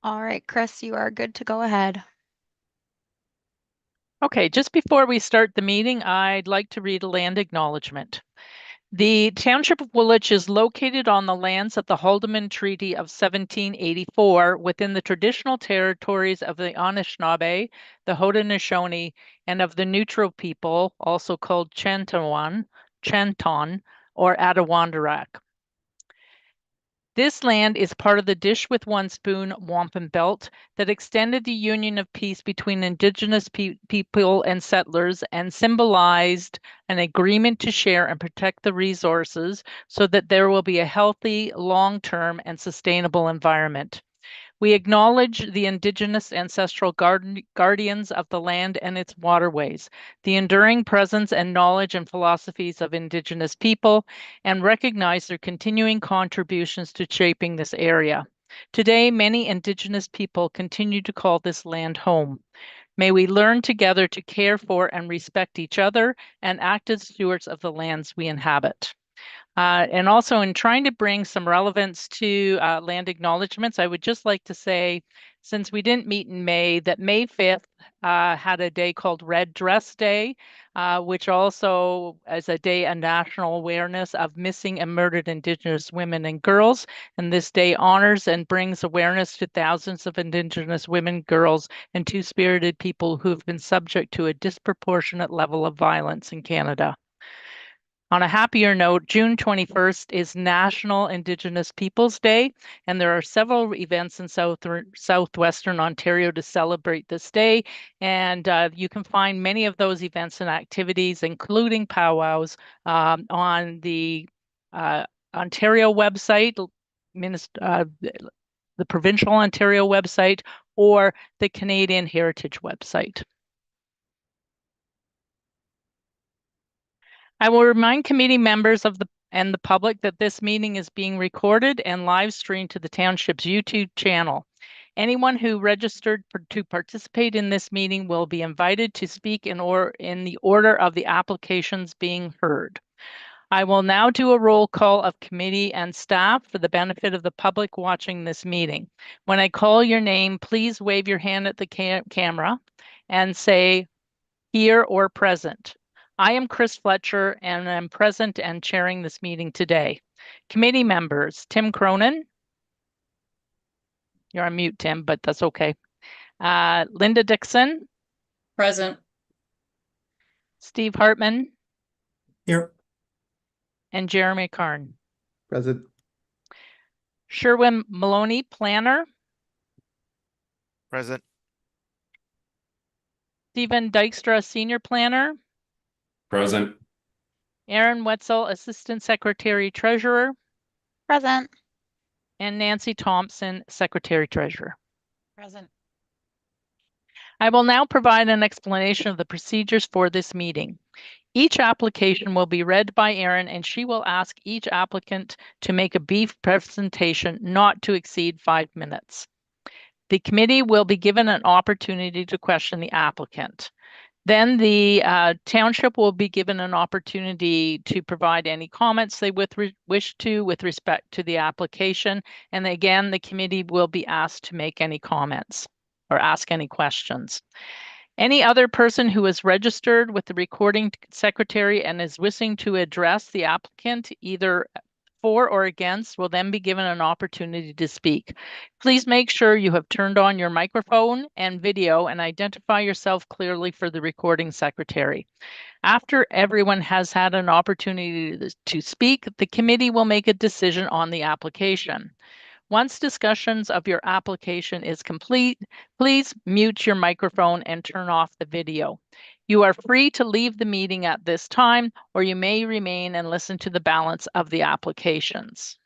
All right, Chris, you are good to go ahead. Okay, just before we start the meeting, I'd like to read a land acknowledgement. The Township of Woolwich is located on the lands of the Haldimand Treaty of 1784 within the traditional territories of the Anishinaabe, the Haudenosaunee, and of the Neutral people, also called Chanton, or Attawandarak. This land is part of the Dish with One Spoon Wampum Belt that extended the union of peace between Indigenous people and settlers and symbolized an agreement to share and protect the resources so that there will be a healthy, long-term, and sustainable environment. We acknowledge the Indigenous ancestral guardians of the land and its waterways, the enduring presence and knowledge and philosophies of Indigenous people, and recognize their continuing contributions to shaping this area. Today, many Indigenous people continue to call this land home. May we learn together to care for and respect each other and act as stewards of the lands we inhabit. And also in trying to bring some relevance to land acknowledgements, I would just like to say, since we didn't meet in May, that May 5th had a day called Red Dress Day, which also is a day of national awareness of missing and murdered Indigenous women and girls. And this day honors and brings awareness to thousands of Indigenous women, girls, and two-spirited people who have been subject to a disproportionate level of violence in Canada. On a happier note, June 21st is National Indigenous Peoples Day, and there are several events in southwestern Ontario to celebrate this day. And you can find many of those events and activities, including powwows, on the Ontario website, the provincial Ontario website, or the Canadian Heritage website. I will remind committee members and the public that this meeting is being recorded and live streamed to the township's YouTube channel. Anyone who registered to participate in this meeting will be invited to speak in the order of the applications being heard. I will now do a roll call of committee and staff for the benefit of the public watching this meeting. When I call your name, please wave your hand at the camera and say here or present. I am Chris Fletcher and I'm present and chairing this meeting today. Committee members, Tim Cronin. You're on mute, Tim, but that's okay. Linda Dixon. Present. Steve Hartman. Here. And Jeremy Karn. Present. Sherwin Maloney, planner. Present. Stephen Dykstra, senior planner. Present. Aaron Wetzel, assistant secretary treasurer. Present. And Nancy Thompson, secretary treasurer. Present. I will now provide an explanation of the procedures for this meeting. Each application will be read by Erin, and she will ask each applicant to make a brief presentation not to exceed 5 minutes. The committee will be given an opportunity to question the applicant. Then the township will be given an opportunity to provide any comments they wish to with respect to the application. And again, the committee will be asked to make any comments or ask any questions. Any other person who is registered with the recording secretary and is wishing to address the applicant, either for or against, will then be given an opportunity to speak. Please make sure you have turned on your microphone and video and identify yourself clearly for the recording secretary. After everyone has had an opportunity to speak, the committee will make a decision on the application. Once discussions of your application is complete, please mute your microphone and turn off the video. You are free to leave the meeting at this time, or you may remain and listen to the balance of the applications.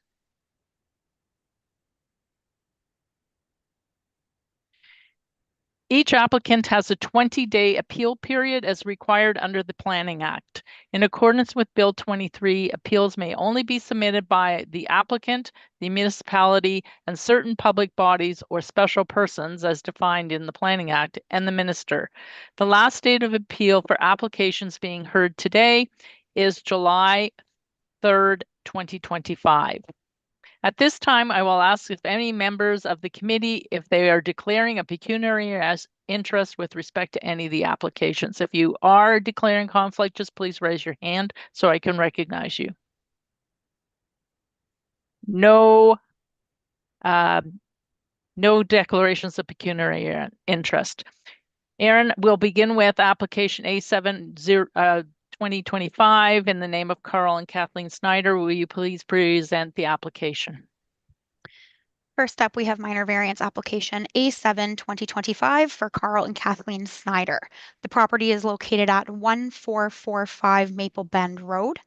Each applicant has a 20-day appeal period as required under the Planning Act. In accordance with Bill 23, appeals may only be submitted by the applicant, the municipality, and certain public bodies or special persons as defined in the Planning Act, and the minister. The last date of appeal for applications being heard today is July 3rd, 2025. At this time, I will ask if any members of the committee, if they are declaring a pecuniary interest with respect to any of the applications. If you are declaring conflict, just please raise your hand so I can recognize you. No, no declarations of pecuniary interest. Aaron, we'll begin with application A7 2025 in the name of Carl and Kathleen Snyder. Will you please present the application? First up, we have minor variance application A7 2025 for Carl and Kathleen Snyder. The property is located at 1445 Maple Bend Road.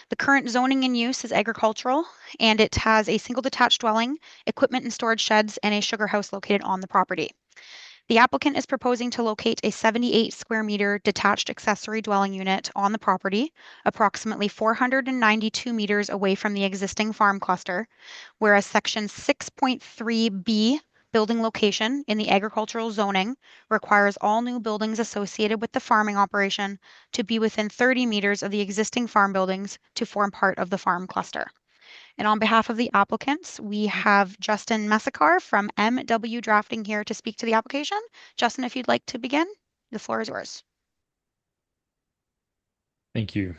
The current zoning and use is agricultural, and it has a single detached dwelling, equipment and storage sheds, and a sugar house located on the property. The applicant is proposing to locate a 78 square meter detached accessory dwelling unit on the property, approximately 492 meters away from the existing farm cluster, whereas section 6.3B building location in the agricultural zoning requires all new buildings associated with the farming operation to be within 30 meters of the existing farm buildings to form part of the farm cluster. And on behalf of the applicants, we have Justin Messakar from MW Drafting here to speak to the application. Justin, if you'd like to begin, the floor is yours. Thank you.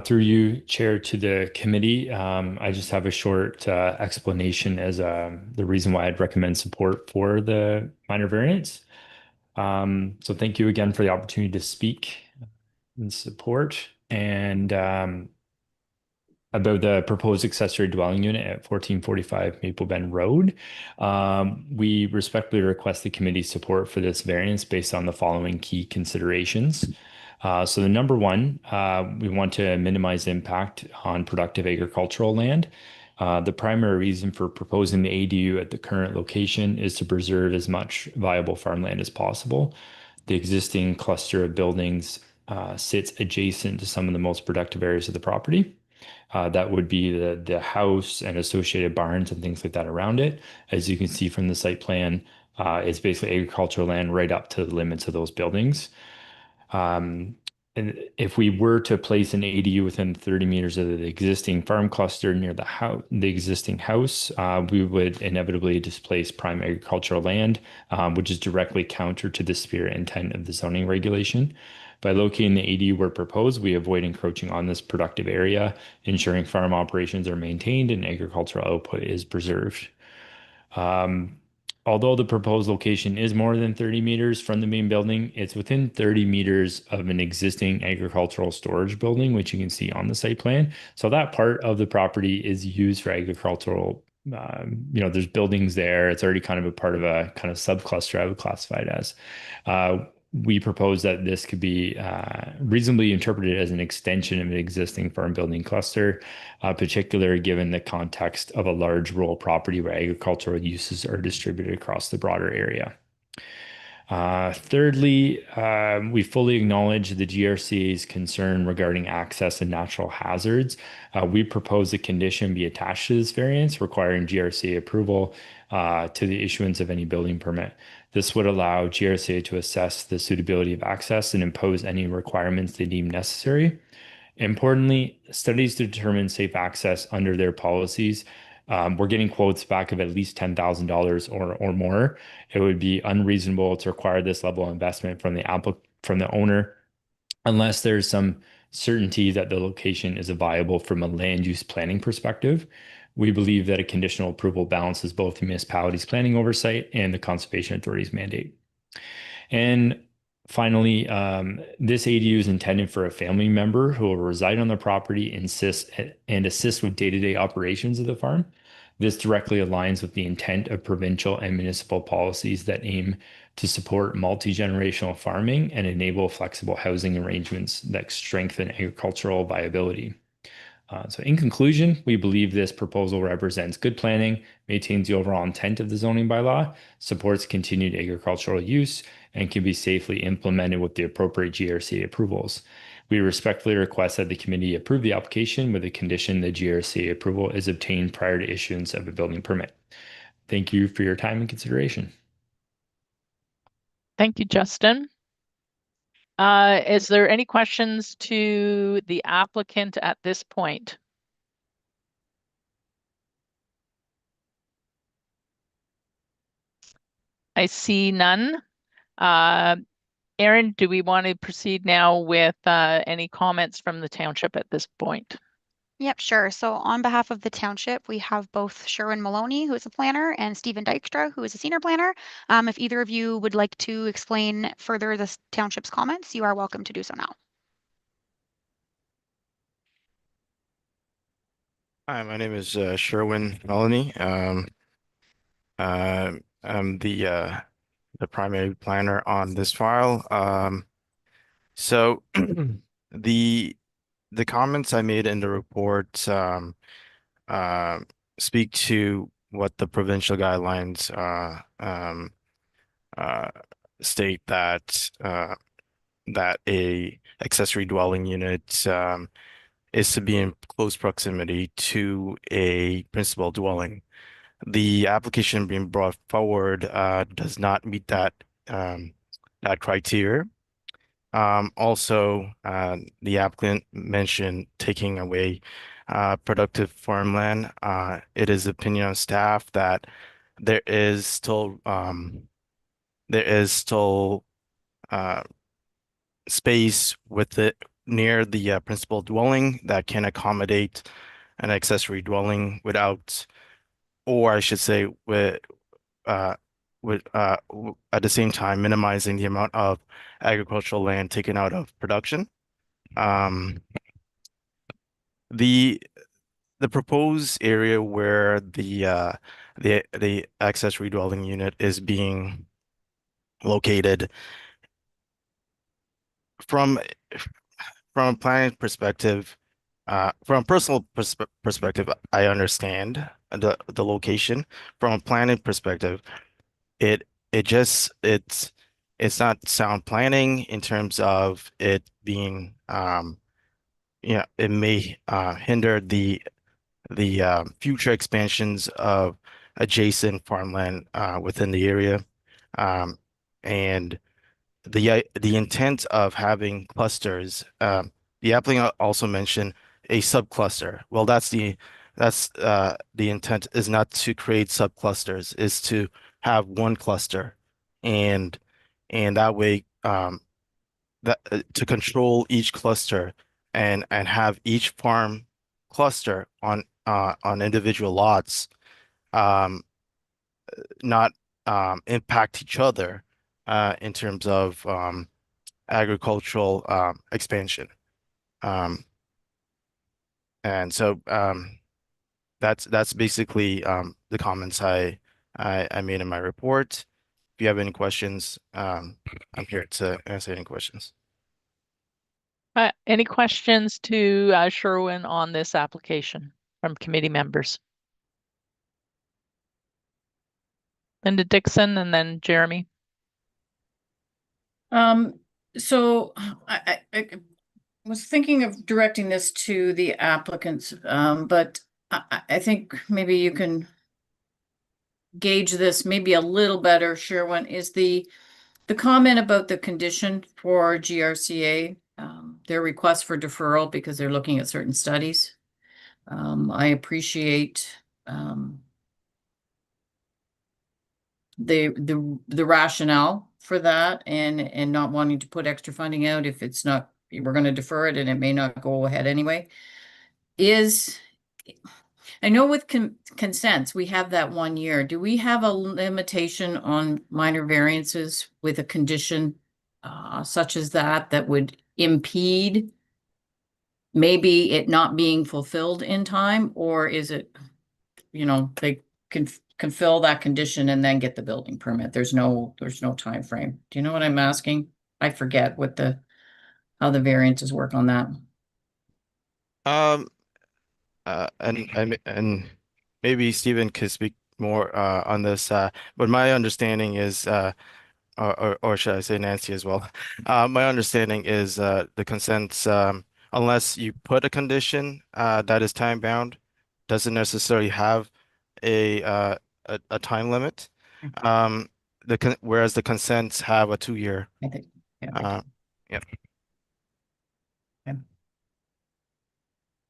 Through you, Chair, to the committee, I just have a short explanation as the reason why I'd recommend support for the minor variance. So thank you again for the opportunity to speak in support and about the proposed accessory dwelling unit at 1445 Maple Bend Road. We respectfully request the committee's support for this variance based on the following key considerations. So the number one, we want to minimize impact on productive agricultural land. The primary reason for proposing the ADU at the current location is to preserve as much viable farmland as possible. The existing cluster of buildings sits adjacent to some of the most productive areas of the property. That would be the house and associated barns and things like that around it. As you can see from the site plan, it's basically agricultural land right up to the limits of those buildings. And if we were to place an ADU within 30 meters of the existing farm cluster near the existing house, we would inevitably displace prime agricultural land, which is directly counter to the spirit and intent of the zoning regulation. By locating the ADU where proposed, we avoid encroaching on this productive area, ensuring farm operations are maintained and agricultural output is preserved. Although the proposed location is more than 30 meters from the main building, it's within 30 meters of an existing agricultural storage building, which you can see on the site plan. So that part of the property is used for agricultural, there's buildings there. It's already kind of a part of a kind of subcluster I would classify it as. We propose that this could be reasonably interpreted as an extension of an existing farm building cluster, particularly given the context of a large rural property where agricultural uses are distributed across the broader area. Thirdly, we fully acknowledge the GRCA's concern regarding access and natural hazards. We propose a condition be attached to this variance requiring GRCA approval to the issuance of any building permit. This would allow GRCA to assess the suitability of access and impose any requirements they deem necessary. Importantly, studies to determine safe access under their policies, we're getting quotes back of at least $10,000 or more. It would be unreasonable to require this level of investment from the owner unless there's some certainty that the location is viable from a land use planning perspective. We believe that a conditional approval balances both the municipality's planning oversight and the Conservation Authority's mandate. And finally, this ADU is intended for a family member who will reside on the property and assist with day-to-day operations of the farm. This directly aligns with the intent of provincial and municipal policies that aim to support multi-generational farming and enable flexible housing arrangements that strengthen agricultural viability. So in conclusion, we believe this proposal represents good planning, maintains the overall intent of the zoning bylaw, supports continued agricultural use, and can be safely implemented with the appropriate GRCA approvals. We respectfully request that the committee approve the application with the condition the GRCA approval is obtained prior to issuance of a building permit. Thank you for your time and consideration. Thank you, Justin. Is there any questions to the applicant at this point? I see none. Aaron, do we want to proceed now with any comments from the township at this point? Yep, sure. So on behalf of the township, we have both Sherwin Maloney, who is a planner, and Stephen Dykstra, who is a senior planner. If either of you would like to explain further the township's comments, you are welcome to do so now. Hi, my name is Sherwin Melanie. I'm the primary planner on this file. So the comments I made in the report speak to what the provincial guidelines state that that a accessory dwelling unit is to be in close proximity to a principal dwelling. The application being brought forward does not meet that that criteria. Also, the applicant mentioned taking away productive farmland. It is the opinion of staff that there is still space with it near the principal dwelling that can accommodate an accessory dwelling without, or I should say, uh, at the same time minimizing the amount of agricultural land taken out of production. The proposed area where the accessory dwelling unit is being located, from a planning perspective, from a personal perspective, I understand the location. From a planning perspective, it's not sound planning in terms of it being it may hinder the future expansions of adjacent farmland within the area, and the intent of having clusters. The applicant also mentioned a subcluster. Well, that's the intent, is not to create subclusters, is to have one cluster, and that way that to control each cluster and have each farm cluster on individual lots, not impact each other in terms of agricultural expansion. And so that's basically the comments I made in my report. If you have any questions, I'm here to answer any questions. Any questions to Sherwin on this application from committee members? Linda Dixon and then Jeremy. So I was thinking of directing this to the applicants, but I think maybe you can gauge this maybe a little better. Sherwin, is the comment about the condition for GRCA, their request for deferral because they're looking at certain studies. I appreciate the rationale for that and not wanting to put extra funding out if it's not, we're going to defer it and it may not go ahead anyway. I know with consents, we have that 1 year. Do we have a limitation on minor variances with a condition such as that would impede maybe it not being fulfilled in time? Or is it, they can fill that condition and then get the building permit? There's no time frame. Do you know what I'm asking? I forget how the variances work on that. And maybe Stephen could speak more on this, but my understanding is, or should I say Nancy as well? My understanding is the consents, unless you put a condition that is time bound, doesn't necessarily have a time limit. Whereas the consents have a 2-year. I think. Yeah.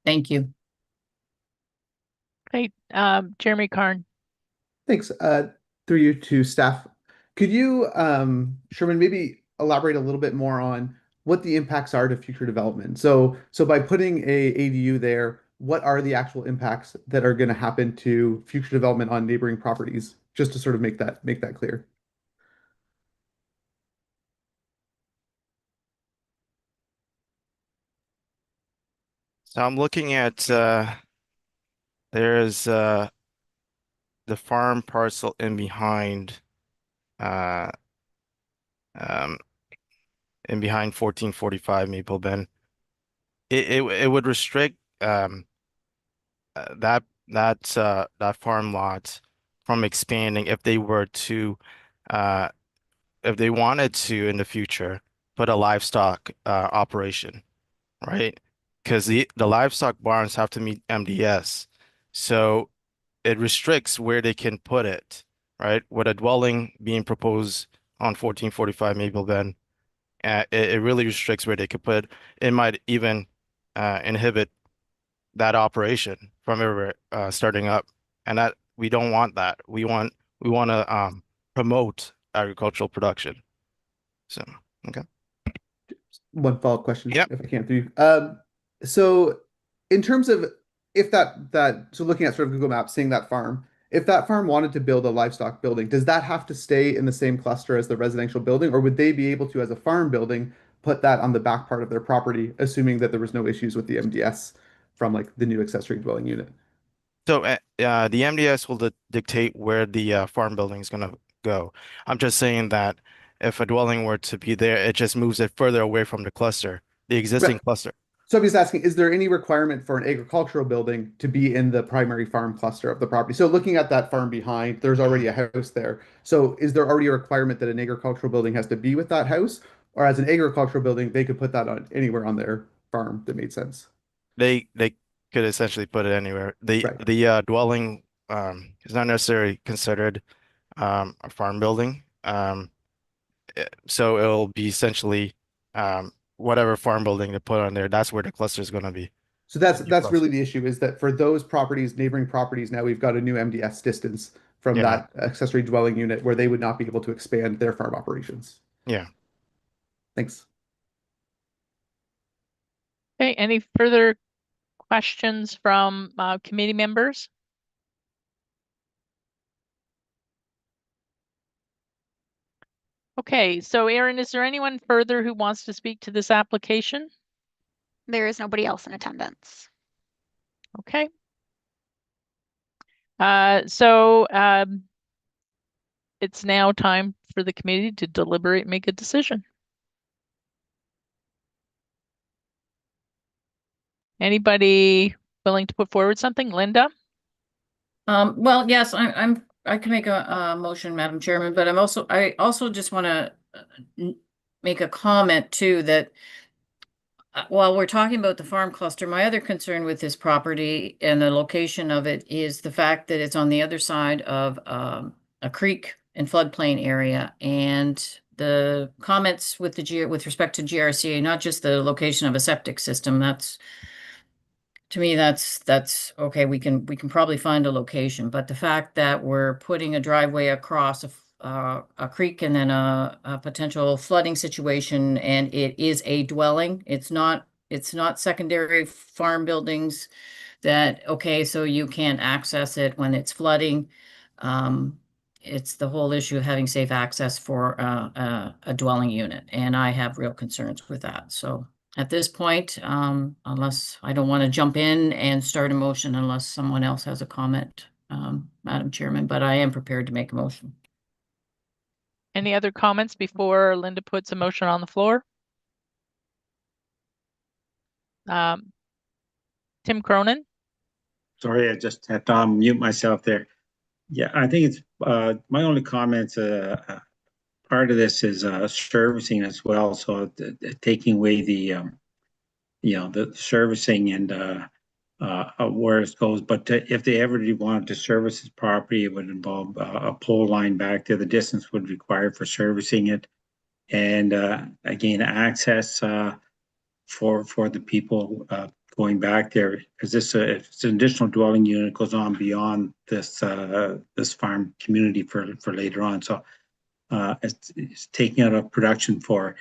Thank you. Okay, Jeremy Karn. Thanks. Through you to staff, Could you, Sherman, maybe elaborate a little bit more on what the impacts are to future development? So by putting a ADU there, what are the actual impacts that are going to happen to future development on neighboring properties? Just to sort of make that clear. So I'm looking at there's the farm parcel in behind uh um 1445 Maple Bend. It would restrict that farm lot from expanding if they were to uh if they wanted to in the future put a livestock operation, right? Because the livestock barns have to meet MDS. So it restricts where they can put it, right? With a dwelling being proposed on 1445 Maple Bend, it really restricts where they could put it. It might even inhibit that operation from ever starting up, and that we don't want that. We want to promote agricultural production. So, okay. One follow-up question, Yep. if I can, through. So in terms of if so looking at sort of Google Maps, seeing that farm, if that farm wanted to build a livestock building, does that have to stay in the same cluster as the residential building, or would they be able to, as a farm building, put that on the back part of their property, assuming that there was no issues with the MDS from like the new accessory dwelling unit? So the MDS will dictate where the farm building is going to go. I'm just saying that if a dwelling were to be there, it just moves it further away from the cluster, the existing Right. cluster. So I'm just asking, is there any requirement for an agricultural building to be in the primary farm cluster of the property? So looking at that farm behind, there's already a house there. So is there already a requirement that an agricultural building has to be with that house? Or as an agricultural building, they could put that on anywhere on their farm that made sense? They could essentially put it anywhere. Right. The dwelling is not necessarily considered a farm building. So it'll be essentially whatever farm building they put on there, that's where the cluster is going to be. So that's The new really cluster. the issue, is that for those properties, neighboring properties, now we've got a new MDS distance from Yeah. that accessory dwelling unit where they would not be able to expand their farm operations. Yeah. Thanks. Okay, any further questions from committee members? Okay, so Erin, is there anyone further who wants to speak to this application? There is nobody else in attendance. Okay. So it's now time for the committee to deliberate and make a decision. Anybody willing to put forward something? Linda? Well, yes, I can make a motion, Madam Chairman, but I also just want to make a comment too that while we're talking about the farm cluster, my other concern with this property and the location of it is the fact that it's on the other side of a creek and floodplain area, and the comments with with respect to GRCA, not just the location of a septic system. To me, that's okay. We can probably find a location, but the fact that we're putting a driveway across a creek and then a potential flooding situation, and it is a dwelling. It's not secondary farm buildings that, okay, so you can't access it when it's flooding. It's the whole issue of having safe access for a dwelling unit, and I have real concerns with that. So at this point, unless I don't want to jump in and start a motion unless someone else has a comment, Madam Chairman, but I am prepared to make a motion. Any other comments before Linda puts a motion on the floor? Tim Cronin? Sorry, I just had to mute myself there. Yeah, I think it's my only comments. Part of this is servicing as well. So taking away the the servicing and where it goes. But if they ever wanted to service this property, it would involve a pole line back there. The distance would require for servicing it, and again access for the people going back there, because this if it's an additional dwelling unit, goes on beyond this this farm community for later on. So it's taking out of production for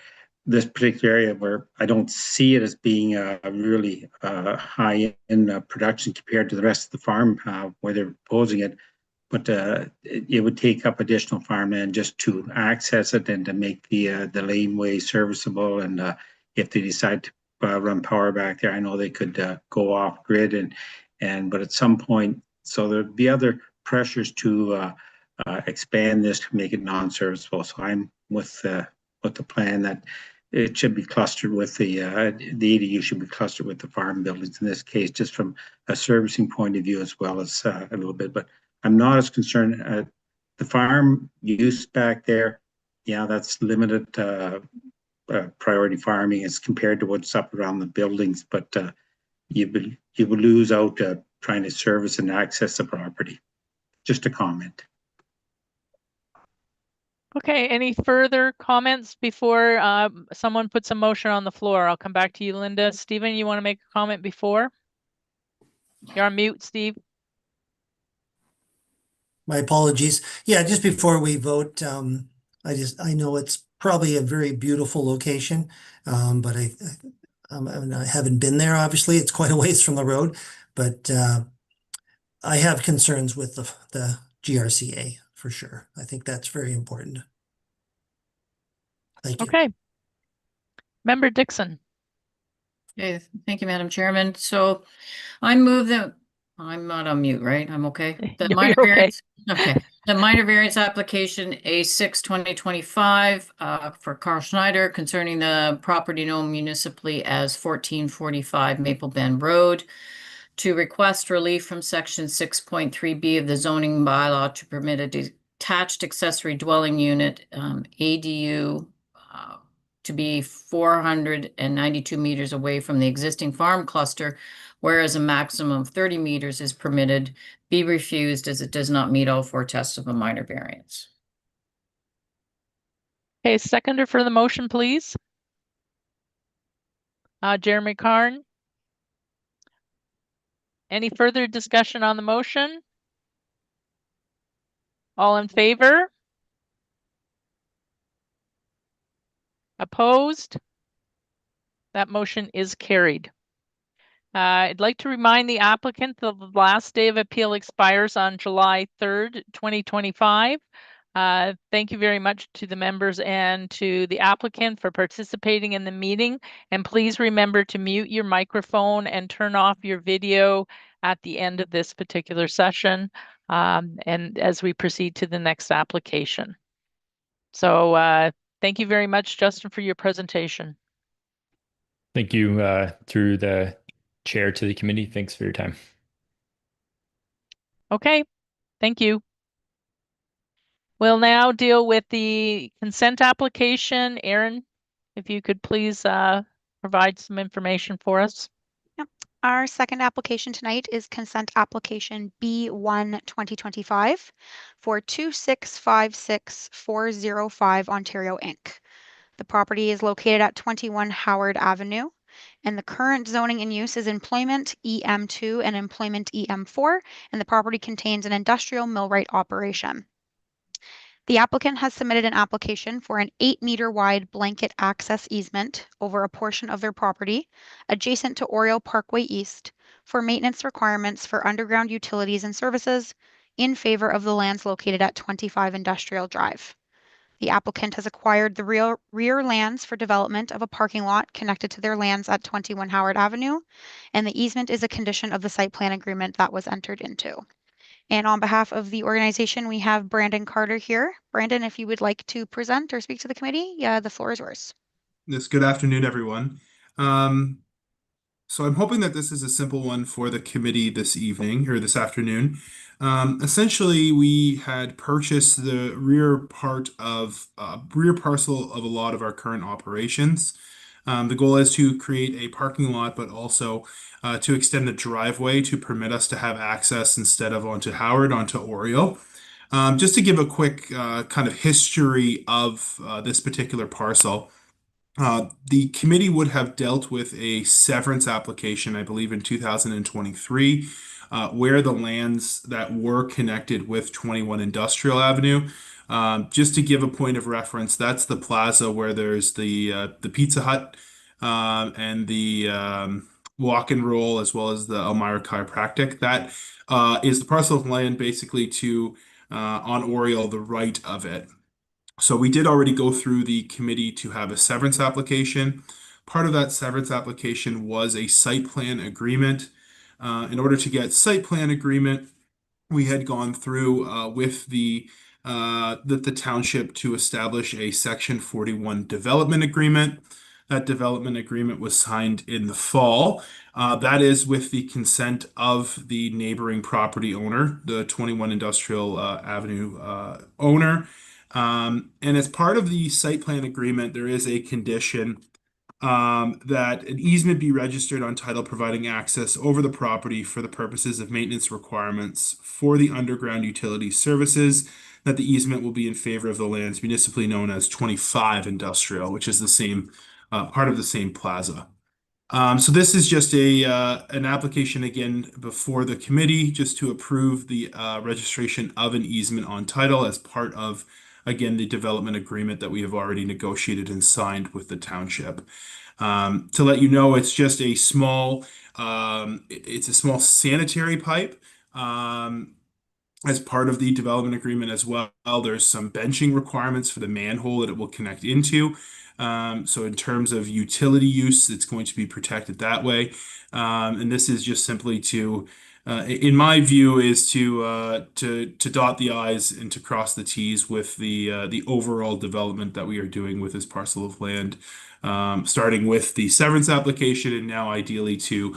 this particular area where I don't see it as being really high in production compared to the rest of the farm where they're proposing it. But it would take up additional farmland just to access it and to make the laneway serviceable. And if they decide to run power back there, I know they could go off grid but at some point, so there'd be other pressures to expand this to make it non-serviceable. So I'm with the plan that it should be clustered with the ADU should be clustered with the farm buildings in this case, just from a servicing point of view as well as a little bit. But I'm not as concerned. The farm use back there, yeah, that's limited priority farming as compared to what's up around the buildings. But you would lose out trying to service and access the property. Just a comment. Okay, any further comments before someone puts a motion on the floor? I'll come back to you, Linda. Stephen, you want to make a comment before? You're on mute, Steve. My apologies. Yeah, just before we vote, I know it's probably a very beautiful location, but I haven't been there, obviously. It's quite a ways from the road, but I have concerns with the GRCA for sure. I think that's very important. Thank you. Okay. Member Dixon. Okay, thank you, Madam Chairman. So I move that I'm not on mute, right? I'm okay. The You're minor okay. variance. Okay. The minor variance application A6/2025 for Carl Schneider concerning the property known municipally as 1445 Maple Bend Road to request relief from section 6.3B of the zoning bylaw to permit a detached accessory dwelling unit, ADU, to be 492 meters away from the existing farm cluster, whereas a maximum of 30 meters is permitted, be refused as it does not meet all four tests of a minor variance. Okay, seconder for the motion, please. Jeremy Karn. Any further discussion on the motion? All in favor? Opposed? That motion is carried. I'd like to remind the applicant that the last day of appeal expires on July 3rd, 2025. Thank you very much to the members and to the applicant for participating in the meeting. And please remember to mute your microphone and turn off your video at the end of this particular session, and as we proceed to the next application. So thank you very much, Justin, for your presentation. Thank you through the chair to the committee. Thanks for your time. Okay, thank you. We'll now deal with the consent application. Erin, if you could please provide some information for us. Yep. Our second application tonight is consent application B1/2025 for 2656405 Ontario Inc. The property is located at 21 Howard Avenue, and the current zoning and use is employment EM2 and employment EM4, and the property contains an industrial millwright operation. The applicant has submitted an application for an 8-meter wide blanket access easement over a portion of their property adjacent to Oriole Parkway East for maintenance requirements for underground utilities and services in favor of the lands located at 25 Industrial Drive. The applicant has acquired the rear lands for development of a parking lot connected to their lands at 21 Howard Avenue, and the easement is a condition of the site plan agreement that was entered into. And on behalf of the organization, we have Brandon Carter here. Brandon, if you would like to present or speak to the committee, the floor is yours. Yes, good afternoon, everyone. So I'm hoping that this is a simple one for the committee this evening or this afternoon. Essentially, we had purchased the rear parcel of a lot of our current operations. The goal is to create a parking lot, but also to extend the driveway to permit us to have access instead of onto Howard, onto Oriole. Just to give a quick kind of history of this particular parcel. The committee would have dealt with a severance application, I believe, in 2023, where the lands that were connected with 21 Industrial Avenue Just to give a point of reference, that's the plaza where there's the Pizza Hut and the Walk and Roll, as well as the Elmira Chiropractic. That is the parcel of land basically to on Oriole, the right of it. So we did already go through the committee to have a severance application. Part of that severance application was a site plan agreement. In order to get site plan agreement, we had gone through with the township to establish a Section 41 development agreement. That development agreement was signed in the fall. That is with the consent of the neighboring property owner, the 21 Industrial Avenue owner. And as part of the site plan agreement, there is a condition that an easement be registered on title providing access over the property for the purposes of maintenance requirements for the underground utility services, that the easement will be in favor of the lands municipally known as 25 Industrial, which is the same part of the same plaza. So this is just an application again before the committee just to approve the registration of an easement on title as part of, again, the development agreement that we have already negotiated and signed with the township. To let you know, it's just a small, it's a small sanitary pipe. As part of the development agreement as well, there's some benching requirements for the manhole that it will connect into. So in terms of utility use, it's going to be protected that way. And this is just simply to, in my view, is to dot the I's and to cross the T's with the overall development that we are doing with this parcel of land, starting with the severance application and now ideally to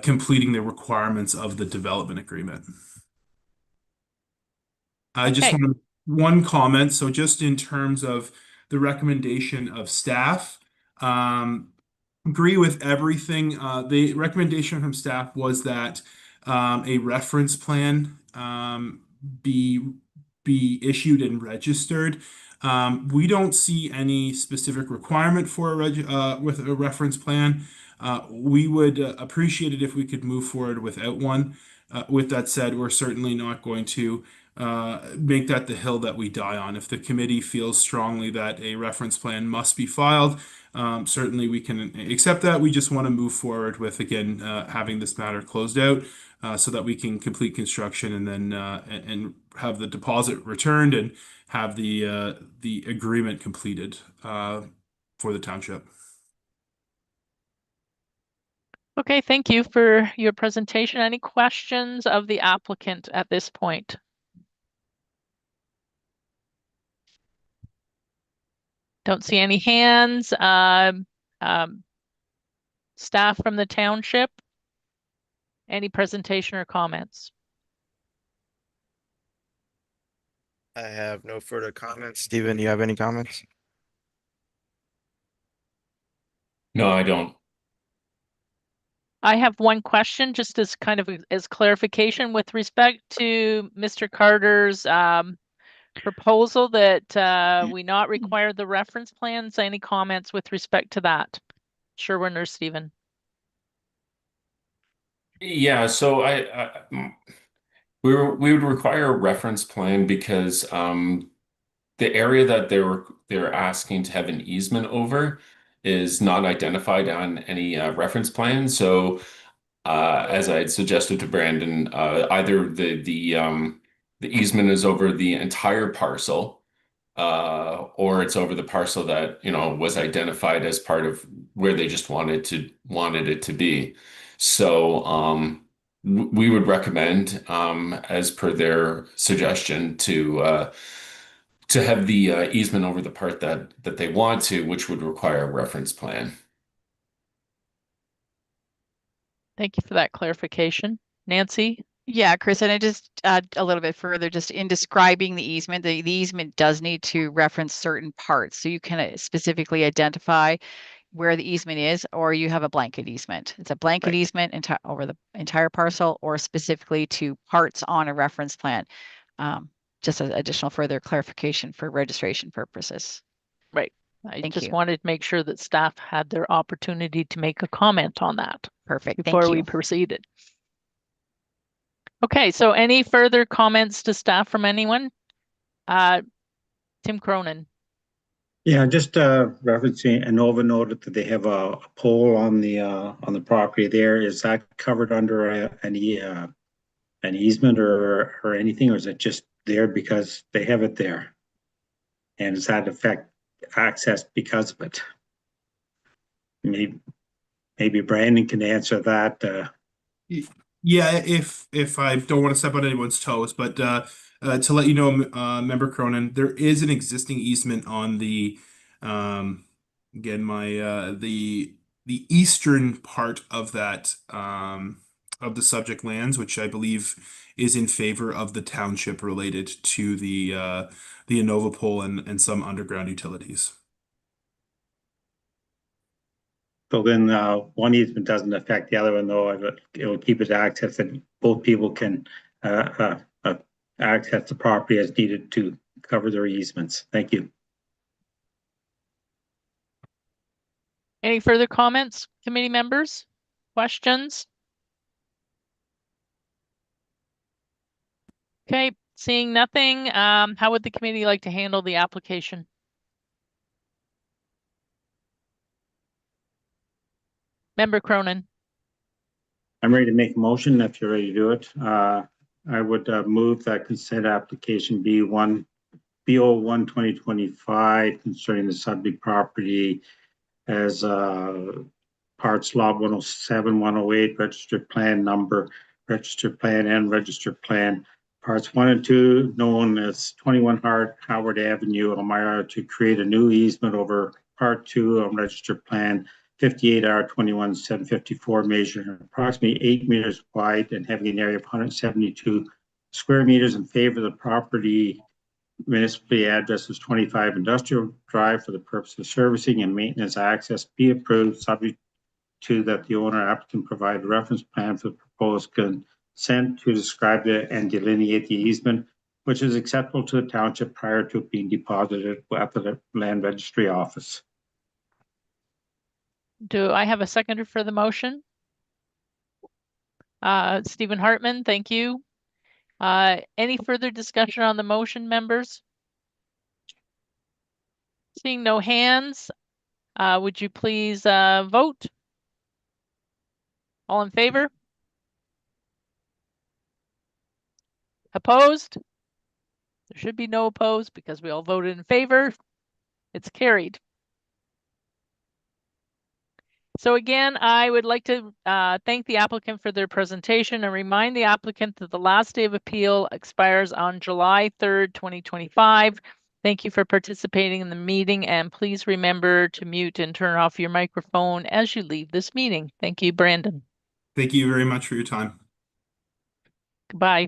completing the requirements of the development agreement. I just Okay. want one comment. So just in terms of the recommendation of staff, agree with everything. The recommendation from staff was that a reference plan be issued and registered. We don't see any specific requirement for with a reference plan. We would appreciate it if we could move forward without one. With that said, we're certainly not going to make that the hill that we die on. If the committee feels strongly that a reference plan must be filed, certainly we can accept that. We just want to move forward with, again, having this matter closed out so that we can complete construction and then and have the deposit returned and have the agreement completed for the township. Okay, thank you for your presentation. Any questions of the applicant at this point? Don't see any hands. Staff from the township? Any presentation or comments? I have no further comments. Stephen, do you have any comments? No, I don't. I have one question, just as kind of as clarification with respect to Mr. Carter's proposal that we not require the reference plans. Any comments with respect to that? Sherwin or Stephen? Yeah, so we would require a reference plan because the area that they're asking to have an easement over is not identified on any reference plan. So as I had suggested to Brandon, either the easement is over the entire parcel, or it's over the parcel that was identified as part of where they just wanted it to be. So we would recommend, as per their suggestion, to have the easement over the part that they want to, which would require a reference plan. Thank you for that clarification. Nancy? Yeah, Chris, and I just add a little bit further, just in describing the easement, the easement does need to reference certain parts. So you can specifically identify where the easement is, or you have a blanket easement. It's a blanket easement over the entire parcel, or specifically to parts on a reference plan. Just an additional further clarification for registration purposes. Right. I Thank just you. wanted to make sure that staff had their opportunity to make a comment on that Perfect. before Thank we you. proceeded. Okay, so any further comments to staff from anyone? Tim Cronin. Yeah, just referencing Inova noted that they have a pole on the property there. Is that covered under an easement or anything, or is it just there because they have it there? And does that affect access because of it? Maybe Brandon can answer that. Yeah, if I don't want to step on anyone's toes, but to let you know, Member Cronin, there is an existing easement on the again the eastern part of that of the subject lands, which I believe is in favor of the township related to the Inova pole and some underground utilities. So then one easement doesn't affect the other one, though. It will keep it access, and both people can access the property as needed to cover their easements. Thank you. Any further comments, committee members? Questions? Okay, seeing nothing, how would the committee like to handle the application? Member Cronin. I'm ready to make a motion if you're ready to do it. I would move that consent application B01 2025 concerning the subject property as parts lot 107, 108, registered plan number, registered plan and registered plan. Parts 1 and 2, known as 21 Howard Avenue, Elmira, to create a new easement over Part 2 on registered plan 58R21 754, measuring approximately 8 meters wide and having an area of 172 square meters in favor of the property. Municipal address is 25 Industrial Drive for the purpose of servicing and maintenance access be approved, subject to that the owner applicant provide a reference plan for the proposed consent to describe it and delineate the easement, which is acceptable to the township prior to it being deposited at the land registry office. Do I have a seconder for the motion? Stephen Hartman, thank you. Any further discussion on the motion, members? Seeing no hands, would you please vote? All in favor? Opposed? There should be no opposed because we all voted in favor. It's carried. So again, I would like to thank the applicant for their presentation and remind the applicant that the last day of appeal expires on July 3rd, 2025. Thank you for participating in the meeting, and please remember to mute and turn off your microphone as you leave this meeting. Thank you, Brandon. Thank you very much for your time. Goodbye.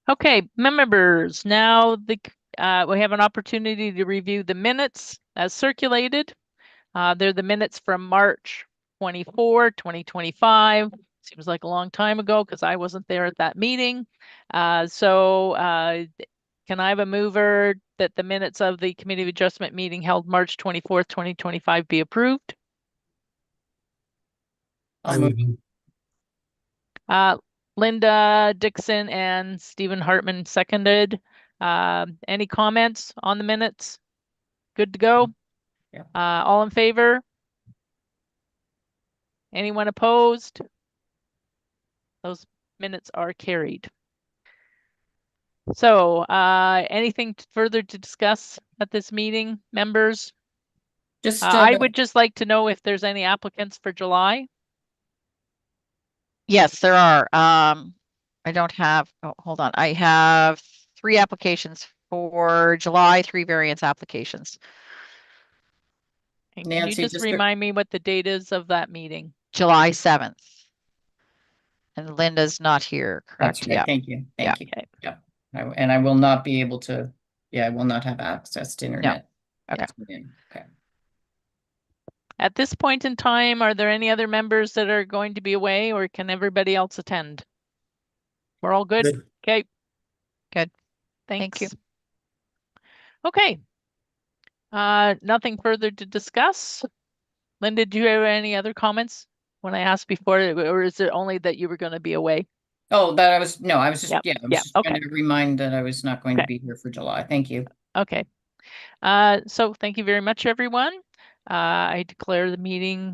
Okay, members, now we have an opportunity to review the minutes as circulated. They're the minutes from March 24, 2025. Seems like a long time ago because I wasn't there at that meeting. Can I have a mover that the minutes of the Committee of Adjustment meeting held March 24th, 2025 be approved? I would move. Linda Dixon and Stephen Hartman seconded. Any comments on the minutes? Good to go? Yeah. All in favor? Anyone opposed? Those minutes are carried. So, anything further to discuss at this meeting, members? Just I would just like to know if there's any applicants for July. Yes, there are. I don't have, oh, hold on. I have 3 applications for July, 3 variance applications. And can you Nancy, just just remind me what the date is of that meeting? July 7th. And Linda's not here, That's correct? right. Yeah. Thank you. Yeah. Thank you. Yeah. And I will not be able to, I will not have access to internet. Okay. Okay. At this point in time, are there any other members that are going to be away, or can everybody else attend? We're all good? Good. Okay. Good. Thanks. Thank you. Okay. Nothing further to discuss. Linda, do you have any other comments when I asked before, or is it only that you were going to be away? Oh, that I was, no, I was just, Yep, yeah, I was yep, just trying okay. to remind that I was not going to Okay. be here for July. Thank you. Okay. So thank you very much, everyone. I declare the meeting